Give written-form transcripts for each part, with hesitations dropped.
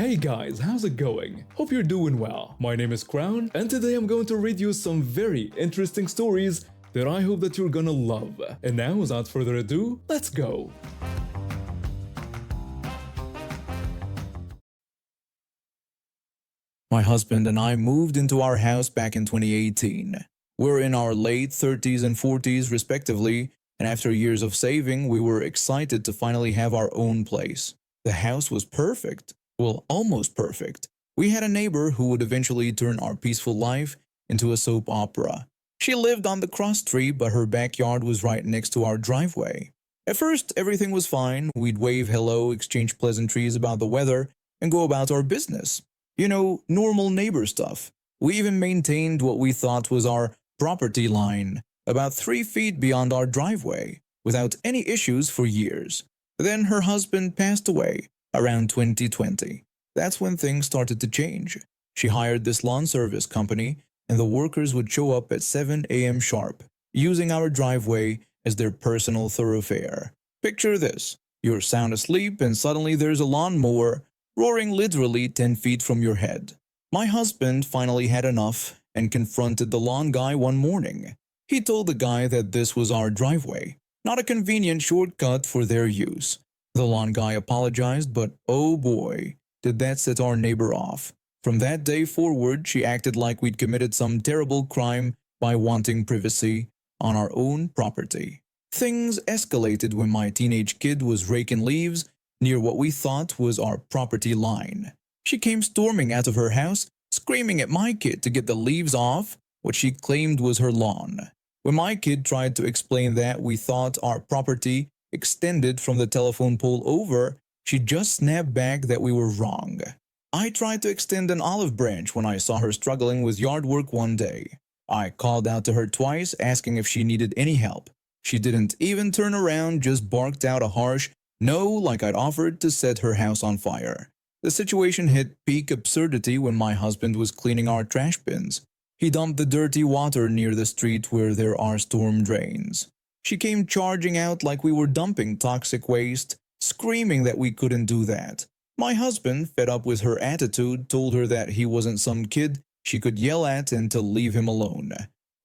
Hey guys, how's it going? Hope you're doing well. My name is Crown, and today I'm going to read you some very interesting stories that I hope that you're gonna love. And now, without further ado, let's go! My husband and I moved into our house back in 2018. We're in our late 30s and 40s respectively, and after years of saving, we were excited to finally have our own place. The house was perfect. Well, almost perfect. We had a neighbor who would eventually turn our peaceful life into a soap opera. She lived on the cross street, but her backyard was right next to our driveway. At first, everything was fine. We'd wave hello, exchange pleasantries about the weather, and go about our business. You know, normal neighbor stuff. We even maintained what we thought was our property line, about 3 feet beyond our driveway, without any issues for years. Then her husband passed away around 2020. That's when things started to change. She hired this lawn service company, and the workers would show up at 7 a.m. sharp, using our driveway as their personal thoroughfare. Picture this. You're sound asleep and suddenly there's a lawnmower roaring literally 10 feet from your head. My husband finally had enough and confronted the lawn guy one morning. He told the guy that this was our driveway, not a convenient shortcut for their use. The lawn guy apologized, but oh boy, did that set our neighbor off. From that day forward, she acted like we'd committed some terrible crime by wanting privacy on our own property. Things escalated when my teenage kid was raking leaves near what we thought was our property line. She came storming out of her house, screaming at my kid to get the leaves off what she claimed was her lawn. When my kid tried to explain that we thought our property extended from the telephone pole over, she just snapped back that we were wrong. I tried to extend an olive branch when I saw her struggling with yard work one day. I called out to her twice, asking if she needed any help. She didn't even turn around, just barked out a harsh no like I'd offered to set her house on fire. The situation hit peak absurdity when my husband was cleaning our trash bins. He dumped the dirty water near the street where there are storm drains. She came charging out like we were dumping toxic waste, screaming that we couldn't do that. My husband, fed up with her attitude, told her that he wasn't some kid she could yell at and to leave him alone.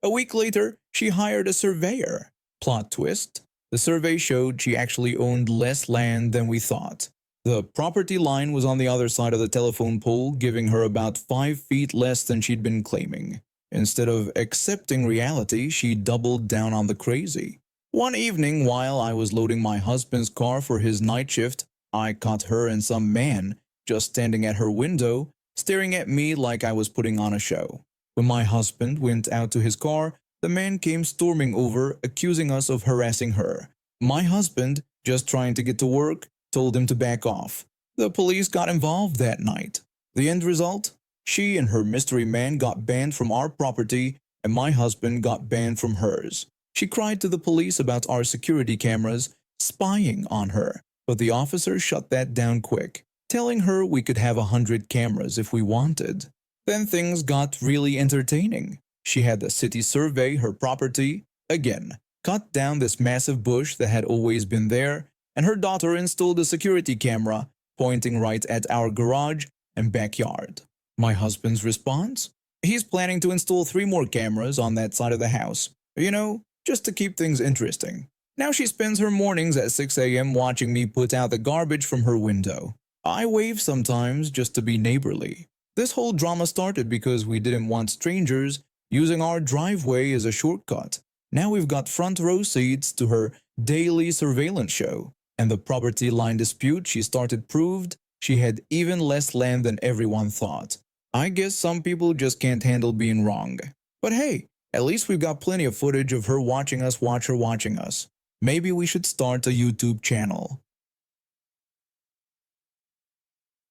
A week later, she hired a surveyor. Plot twist: the survey showed she actually owned less land than we thought. The property line was on the other side of the telephone pole, giving her about 5 feet less than she'd been claiming. Instead of accepting reality, she doubled down on the crazy. One evening, while I was loading my husband's car for his night shift, I caught her and some man just standing at her window, staring at me like I was putting on a show. When my husband went out to his car, the man came storming over, accusing us of harassing her. My husband, just trying to get to work, told him to back off. The police got involved that night. The end result? She and her mystery man got banned from our property, and my husband got banned from hers. She cried to the police about our security cameras spying on her, but the officer shut that down quick, telling her we could have 100 cameras if we wanted. Then things got really entertaining. She had the city survey her property, again, cut down this massive bush that had always been there, and her daughter installed a security camera pointing right at our garage and backyard. My husband's response? He's planning to install 3 more cameras on that side of the house. You know, just to keep things interesting. Now she spends her mornings at 6 a.m. watching me put out the garbage from her window. I wave sometimes just to be neighborly. This whole drama started because we didn't want strangers using our driveway as a shortcut. Now we've got front row seats to her daily surveillance show. And the property line dispute she started proved she had even less land than everyone thought. I guess some people just can't handle being wrong. But hey, at least we've got plenty of footage of her watching us watch her watching us. Maybe we should start a YouTube channel.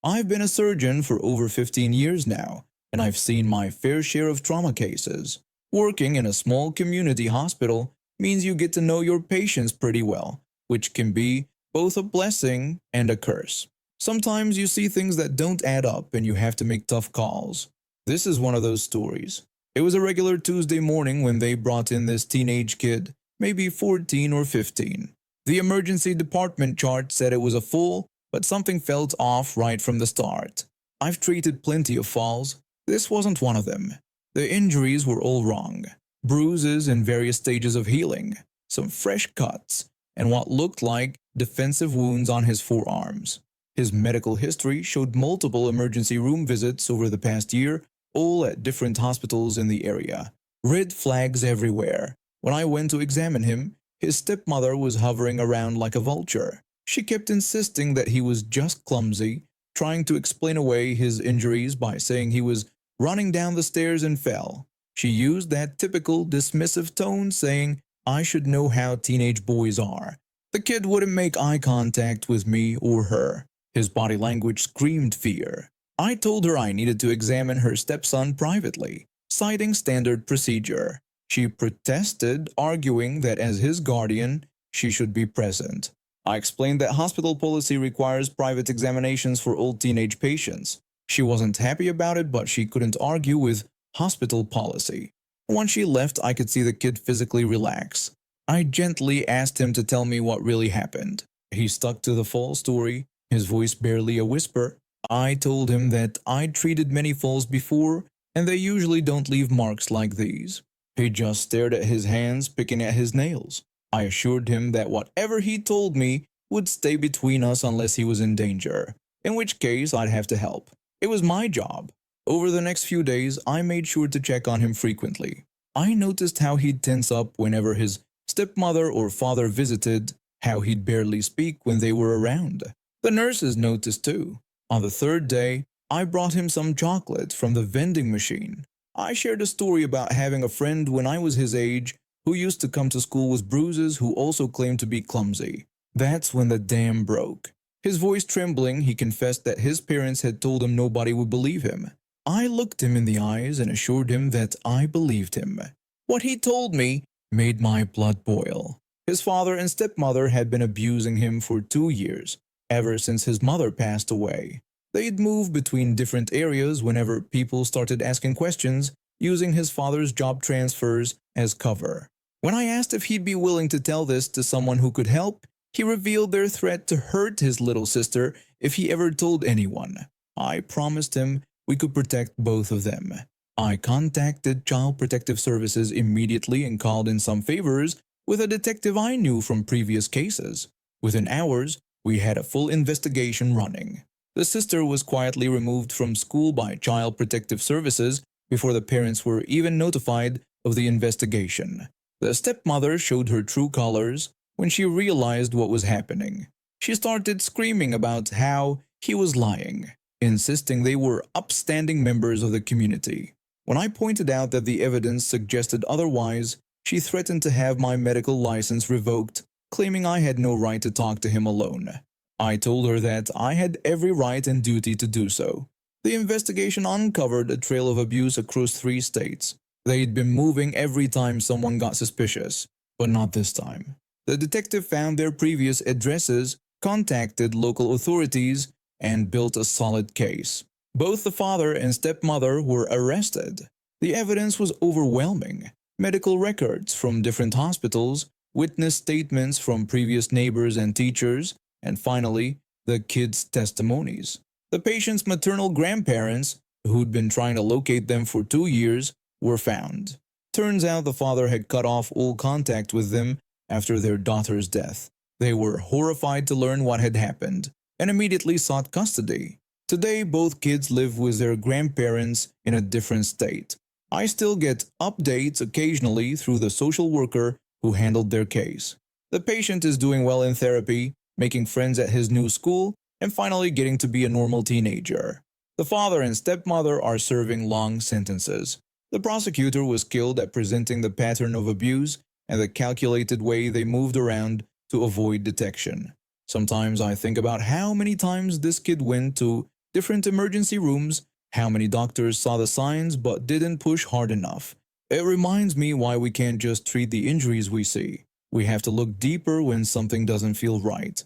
I've been a surgeon for over 15 years now, and I've seen my fair share of trauma cases. Working in a small community hospital means you get to know your patients pretty well, which can be both a blessing and a curse. Sometimes you see things that don't add up and you have to make tough calls. This is one of those stories. It was a regular Tuesday morning when they brought in this teenage kid, maybe 14 or 15. The emergency department chart said it was a full, but something felt off right from the start. I've treated plenty of falls. This wasn't one of them. The injuries were all wrong. Bruises in various stages of healing, some fresh cuts, and what looked like defensive wounds on his forearms. His medical history showed multiple emergency room visits over the past year, all at different hospitals in the area. Red flags everywhere. When I went to examine him, his stepmother was hovering around like a vulture. She kept insisting that he was just clumsy, trying to explain away his injuries by saying he was running down the stairs and fell. She used that typical dismissive tone, saying, "I should know how teenage boys are." The kid wouldn't make eye contact with me or her. His body language screamed fear. I told her I needed to examine her stepson privately, citing standard procedure. She protested, arguing that as his guardian, she should be present. I explained that hospital policy requires private examinations for all teenage patients. She wasn't happy about it, but she couldn't argue with hospital policy. Once she left, I could see the kid physically relax. I gently asked him to tell me what really happened. He stuck to the fall story, his voice barely a whisper. I told him that I'd treated many falls before, and they usually don't leave marks like these. He just stared at his hands, picking at his nails. I assured him that whatever he told me would stay between us unless he was in danger, in which case I'd have to help. It was my job. Over the next few days, I made sure to check on him frequently. I noticed how he'd tense up whenever his stepmother or father visited, how he'd barely speak when they were around. The nurses noticed too. On the third day, I brought him some chocolate from the vending machine. I shared a story about having a friend when I was his age who used to come to school with bruises who also claimed to be clumsy. That's when the dam broke. His voice trembling, he confessed that his parents had told him nobody would believe him. I looked him in the eyes and assured him that I believed him. What he told me made my blood boil. His father and stepmother had been abusing him for 2 years, ever since his mother passed away. They'd move between different areas whenever people started asking questions, using his father's job transfers as cover. When I asked if he'd be willing to tell this to someone who could help, he revealed their threat to hurt his little sister if he ever told anyone. I promised him we could protect both of them. I contacted Child Protective Services immediately and called in some favors with a detective I knew from previous cases. Within hours, we had a full investigation running. The sister was quietly removed from school by Child Protective Services before the parents were even notified of the investigation. The stepmother showed her true colors when she realized what was happening. She started screaming about how he was lying, insisting they were upstanding members of the community. When I pointed out that the evidence suggested otherwise, she threatened to have my medical license revoked, claiming I had no right to talk to him alone. I told her that I had every right and duty to do so. The investigation uncovered a trail of abuse across 3 states. They'd been moving every time someone got suspicious, but not this time. The detective found their previous addresses, contacted local authorities, and built a solid case. Both the father and stepmother were arrested. The evidence was overwhelming. Medical records from different hospitals, witness statements from previous neighbors and teachers, and finally, the kids' testimonies. The patient's maternal grandparents, who'd been trying to locate them for 2 years, were found. Turns out the father had cut off all contact with them after their daughter's death. They were horrified to learn what had happened and immediately sought custody. Today, both kids live with their grandparents in a different state. I still get updates occasionally through the social worker who handled their case. The patient is doing well in therapy, making friends at his new school, and finally getting to be a normal teenager. The father and stepmother are serving long sentences. The prosecutor was skilled at presenting the pattern of abuse and the calculated way they moved around to avoid detection. Sometimes I think about how many times this kid went to different emergency rooms, how many doctors saw the signs but didn't push hard enough. It reminds me why we can't just treat the injuries we see. We have to look deeper when something doesn't feel right.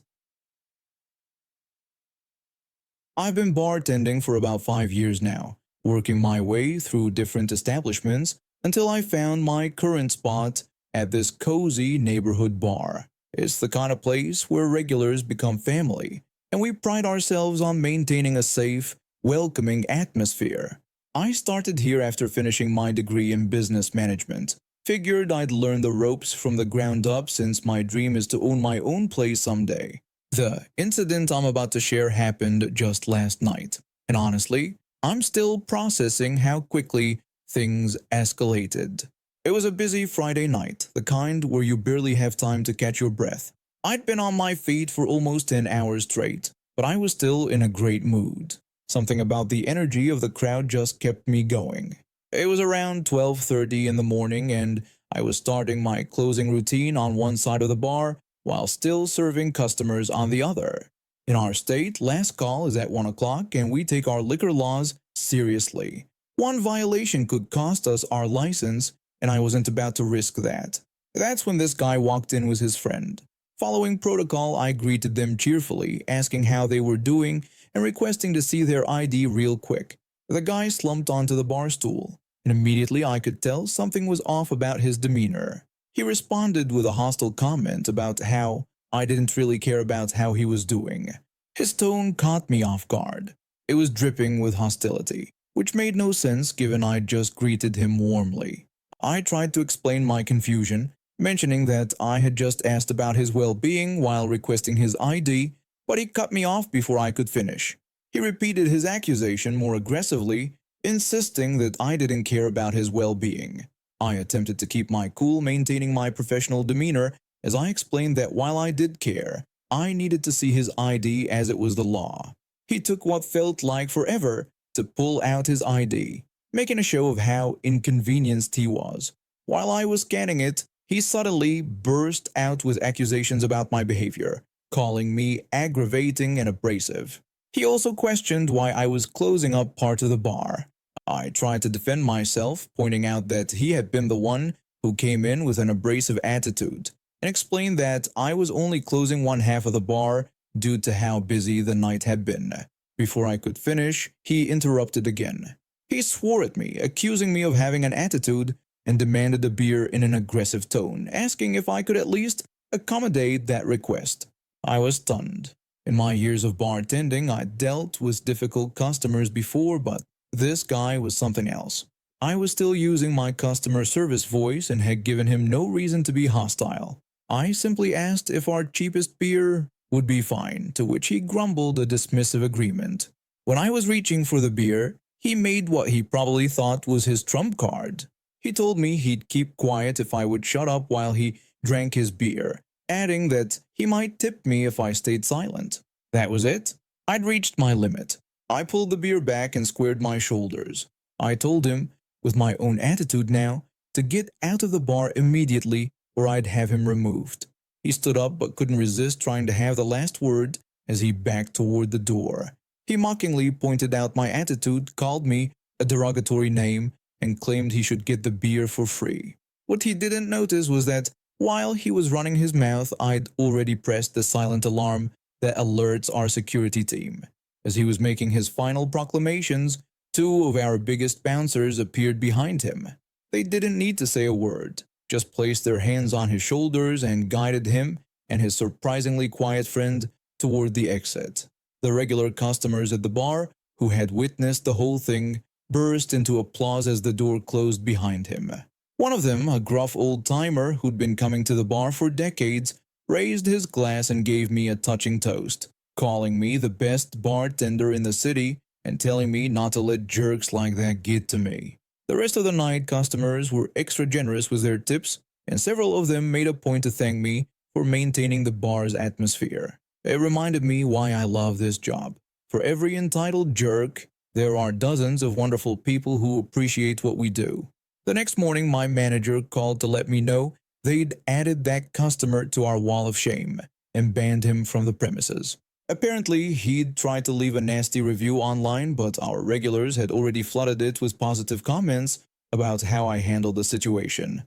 I've been bartending for about 5 years now, working my way through different establishments until I found my current spot at this cozy neighborhood bar. It's the kind of place where regulars become family, and we pride ourselves on maintaining a safe, welcoming atmosphere. I started here after finishing my degree in business management. Figured I'd learn the ropes from the ground up since my dream is to own my own place someday. The incident I'm about to share happened just last night, and honestly, I'm still processing how quickly things escalated. It was a busy Friday night, the kind where you barely have time to catch your breath. I'd been on my feet for almost 10 hours straight, but I was still in a great mood. Something about the energy of the crowd just kept me going. It was around 12:30 in the morning and I was starting my closing routine on one side of the bar while still serving customers on the other. In our state, last call is at 1 o'clock and we take our liquor laws seriously. One violation could cost us our license and I wasn't about to risk that. That's when this guy walked in with his friend. Following protocol, I greeted them cheerfully, asking how they were doing and requesting to see their ID real quick. The guy slumped onto the bar stool, and immediately I could tell something was off about his demeanor. He responded with a hostile comment about how I didn't really care about how he was doing. His tone caught me off guard. It was dripping with hostility, which made no sense given I'd just greeted him warmly. I tried to explain my confusion, mentioning that I had just asked about his well-being while requesting his ID, but he cut me off before I could finish. He repeated his accusation more aggressively, insisting that I didn't care about his well-being. I attempted to keep my cool, maintaining my professional demeanor as I explained that while I did care, I needed to see his ID as it was the law. He took what felt like forever to pull out his ID, making a show of how inconvenienced he was. While I was scanning it, he suddenly burst out with accusations about my behavior, calling me aggravating and abrasive. He also questioned why I was closing up part of the bar. I tried to defend myself, pointing out that he had been the one who came in with an abrasive attitude, and explained that I was only closing one half of the bar due to how busy the night had been. Before I could finish, he interrupted again. He swore at me, accusing me of having an attitude, and demanded a beer in an aggressive tone, asking if I could at least accommodate that request. I was stunned. In my years of bartending, I'd dealt with difficult customers before, but this guy was something else. I was still using my customer service voice and had given him no reason to be hostile. I simply asked if our cheapest beer would be fine, to which he grumbled a dismissive agreement. When I was reaching for the beer, he made what he probably thought was his trump card. He told me he'd keep quiet if I would shut up while he drank his beer, adding that he might tip me if I stayed silent. That was it. I'd reached my limit. I pulled the beer back and squared my shoulders. I told him, with my own attitude now, to get out of the bar immediately or I'd have him removed. He stood up but couldn't resist trying to have the last word as he backed toward the door. He mockingly pointed out my attitude, called me a derogatory name, and claimed he should get the beer for free. What he didn't notice was that while he was running his mouth, I'd already pressed the silent alarm that alerts our security team. As he was making his final proclamations, two of our biggest bouncers appeared behind him. They didn't need to say a word, just placed their hands on his shoulders and guided him and his surprisingly quiet friend toward the exit. The regular customers at the bar, who had witnessed the whole thing, burst into applause as the door closed behind him. One of them, a gruff old-timer who'd been coming to the bar for decades, raised his glass and gave me a touching toast, calling me the best bartender in the city and telling me not to let jerks like that get to me. The rest of the night, customers were extra generous with their tips, and several of them made a point to thank me for maintaining the bar's atmosphere. It reminded me why I love this job. For every entitled jerk, there are dozens of wonderful people who appreciate what we do. The next morning, my manager called to let me know they'd added that customer to our wall of shame and banned him from the premises. Apparently, he'd tried to leave a nasty review online, but our regulars had already flooded it with positive comments about how I handled the situation.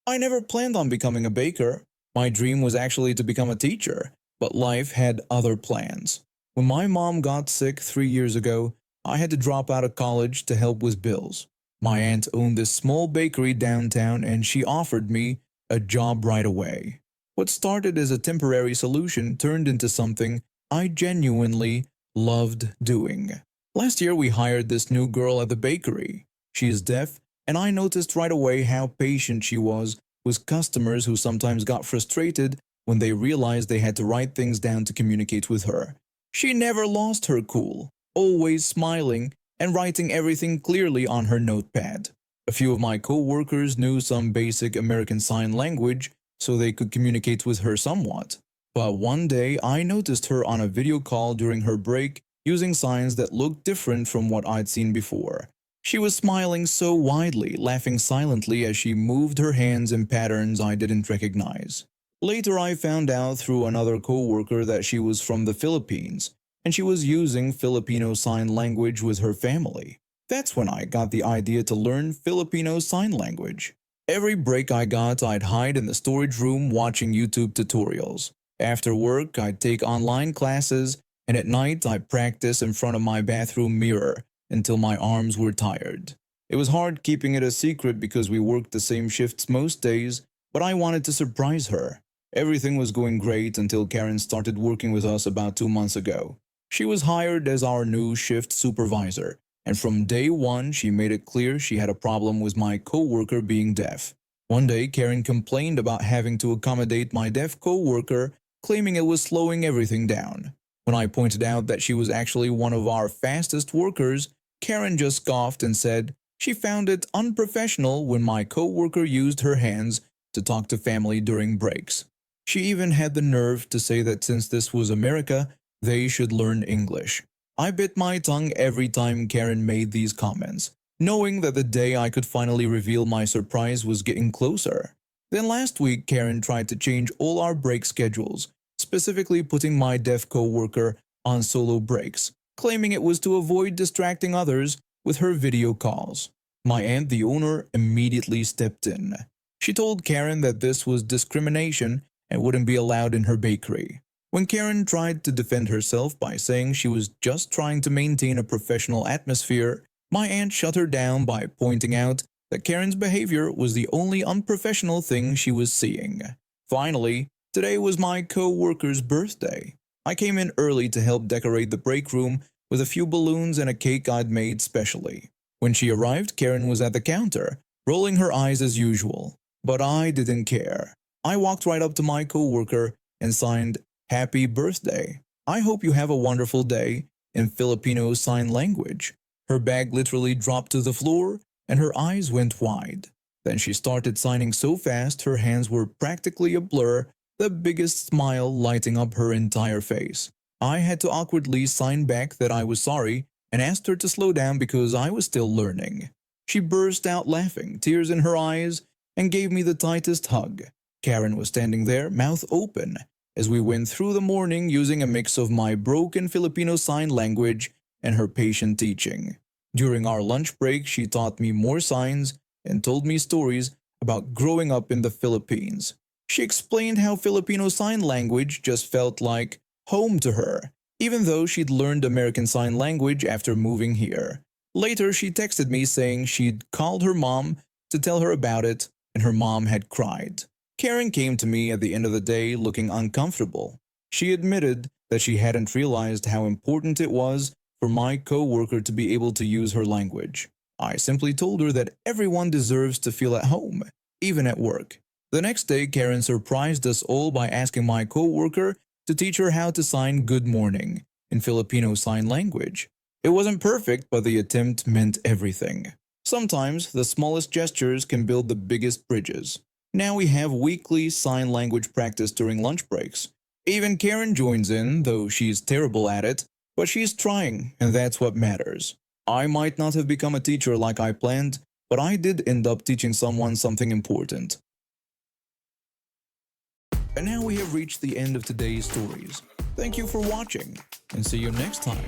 I never planned on becoming a baker. My dream was actually to become a teacher, but life had other plans. When my mom got sick 3 years ago, I had to drop out of college to help with bills. My aunt owned this small bakery downtown and she offered me a job right away. What started as a temporary solution turned into something I genuinely loved doing. Last year, we hired this new girl at the bakery. She is deaf, and I noticed right away how patient she was with customers who sometimes got frustrated when they realized they had to write things down to communicate with her. She never lost her cool, always smiling and writing everything clearly on her notepad. A few of my co-workers knew some basic American Sign Language, so they could communicate with her somewhat. But one day, I noticed her on a video call during her break using signs that looked different from what I'd seen before. She was smiling so widely, laughing silently as she moved her hands in patterns I didn't recognize. Later, I found out through another co-worker that she was from the Philippines, and she was using Filipino Sign Language with her family. That's when I got the idea to learn Filipino Sign Language. Every break I got, I'd hide in the storage room watching YouTube tutorials. After work, I'd take online classes, and at night, I'd practice in front of my bathroom mirror until my arms were tired. It was hard keeping it a secret because we worked the same shifts most days, but I wanted to surprise her. Everything was going great until Karen started working with us about 2 months ago. She was hired as our new shift supervisor, and from day one she made it clear she had a problem with my co-worker being deaf. One day Karen complained about having to accommodate my deaf co-worker, claiming it was slowing everything down. When I pointed out that she was actually one of our fastest workers, Karen just scoffed and said she found it unprofessional when my co-worker used her hands to talk to family during breaks. She even had the nerve to say that since this was America, they should learn English. I bit my tongue every time Karen made these comments, knowing that the day I could finally reveal my surprise was getting closer. Then last week, Karen tried to change all our break schedules, specifically putting my deaf co-worker on solo breaks, claiming it was to avoid distracting others with her video calls. My aunt, the owner, immediately stepped in. She told Karen that this was discrimination and wouldn't be allowed in her bakery. When Karen tried to defend herself by saying she was just trying to maintain a professional atmosphere, my aunt shut her down by pointing out that Karen's behavior was the only unprofessional thing she was seeing. Finally, today was my co-worker's birthday. I came in early to help decorate the break room with a few balloons and a cake I'd made specially. When she arrived, Karen was at the counter, rolling her eyes as usual. But I didn't care. I walked right up to my co-worker and signed, "Happy birthday. I hope you have a wonderful day," in Filipino Sign Language. Her bag literally dropped to the floor and her eyes went wide. Then she started signing so fast her hands were practically a blur, the biggest smile lighting up her entire face. I had to awkwardly sign back that I was sorry and asked her to slow down because I was still learning. She burst out laughing, tears in her eyes, and gave me the tightest hug. Karen was standing there, mouth open, as we went through the morning using a mix of my broken Filipino Sign Language and her patient teaching. During our lunch break, she taught me more signs and told me stories about growing up in the Philippines. She explained how Filipino Sign Language just felt like home to her, even though she'd learned American Sign Language after moving here. Later, she texted me saying she'd called her mom to tell her about it, and her mom had cried. Karen came to me at the end of the day looking uncomfortable. She admitted that she hadn't realized how important it was for my co-worker to be able to use her language. I simply told her that everyone deserves to feel at home, even at work. The next day, Karen surprised us all by asking my co-worker to teach her how to sign "Good morning" in Filipino Sign Language. It wasn't perfect, but the attempt meant everything. Sometimes, the smallest gestures can build the biggest bridges. Now we have weekly sign language practice during lunch breaks. Even Karen joins in, though she's terrible at it, but she's trying, and that's what matters. I might not have become a teacher like I planned, but I did end up teaching someone something important. And now we have reached the end of today's stories. Thank you for watching, and see you next time.